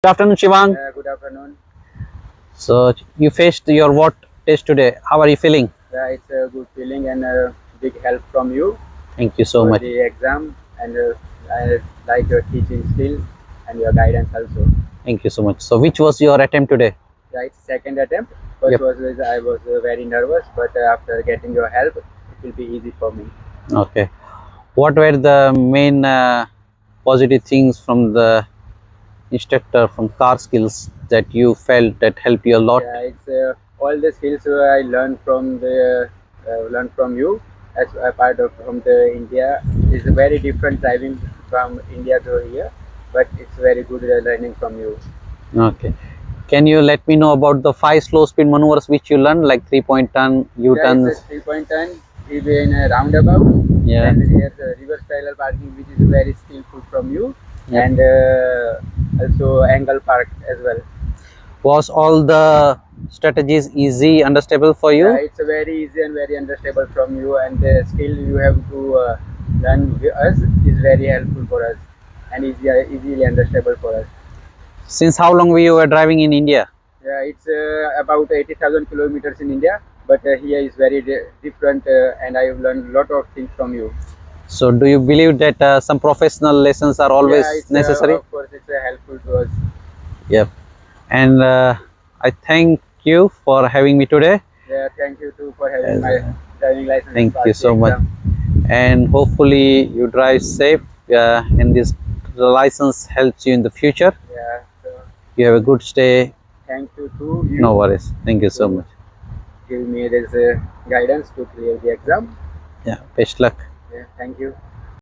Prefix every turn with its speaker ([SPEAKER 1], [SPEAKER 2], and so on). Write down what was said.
[SPEAKER 1] Good afternoon, Shivang.
[SPEAKER 2] Good afternoon.
[SPEAKER 1] So you faced your VORT test today. How are you feeling?
[SPEAKER 2] It's a good feeling and a big help from you
[SPEAKER 1] Thank you so
[SPEAKER 2] for
[SPEAKER 1] much.
[SPEAKER 2] the exam, and I like your teaching skill and your guidance also.
[SPEAKER 1] Thank you so much. So which was your attempt today?
[SPEAKER 2] It's second attempt. First
[SPEAKER 1] Yep.
[SPEAKER 2] was I was very nervous, but after getting your help, it will be easy for me.
[SPEAKER 1] Okay. What were the main positive things from the instructor from KAR Skillz that you felt that helped you a lot?
[SPEAKER 2] It's all the skills I learned from you as a part of from the India. It's very different driving from India to here, but it's very good learning from you.
[SPEAKER 1] Okay. Can you let me know about the 5 slow speed maneuvers which you learned, like 3-point turn,
[SPEAKER 2] It's a
[SPEAKER 1] U-turns?
[SPEAKER 2] 3-point turn, even a roundabout,
[SPEAKER 1] Yeah.
[SPEAKER 2] and there's a reverse parallel parking, which is very skillful from you,
[SPEAKER 1] Yep.
[SPEAKER 2] and also angle park as well.
[SPEAKER 1] Was all the strategies easy, understandable for you?
[SPEAKER 2] It's a very easy and very understandable from you, and the skill you have to learn with us is very helpful for us and easily understandable for us.
[SPEAKER 1] Since how long were you driving in India?
[SPEAKER 2] It's about 80,000 kilometers in India, but here is very different, and I have learned a lot of things from you.
[SPEAKER 1] So do you believe that some professional lessons are always
[SPEAKER 2] It's
[SPEAKER 1] necessary?
[SPEAKER 2] of course it's helpful to us.
[SPEAKER 1] Yep. And I thank you for having me today.
[SPEAKER 2] Thank you too for having my
[SPEAKER 1] Uh,
[SPEAKER 2] driving license and
[SPEAKER 1] Thank you
[SPEAKER 2] pass the
[SPEAKER 1] so much.
[SPEAKER 2] exam.
[SPEAKER 1] And hopefully you drive safe and this license helps you in the future.
[SPEAKER 2] So
[SPEAKER 1] You have a good stay.
[SPEAKER 2] thank you to
[SPEAKER 1] No
[SPEAKER 2] you
[SPEAKER 1] worries. Thank you so
[SPEAKER 2] to
[SPEAKER 1] much.
[SPEAKER 2] give me this guidance to clear the exam.
[SPEAKER 1] Yeah. Best luck.
[SPEAKER 2] Thank you.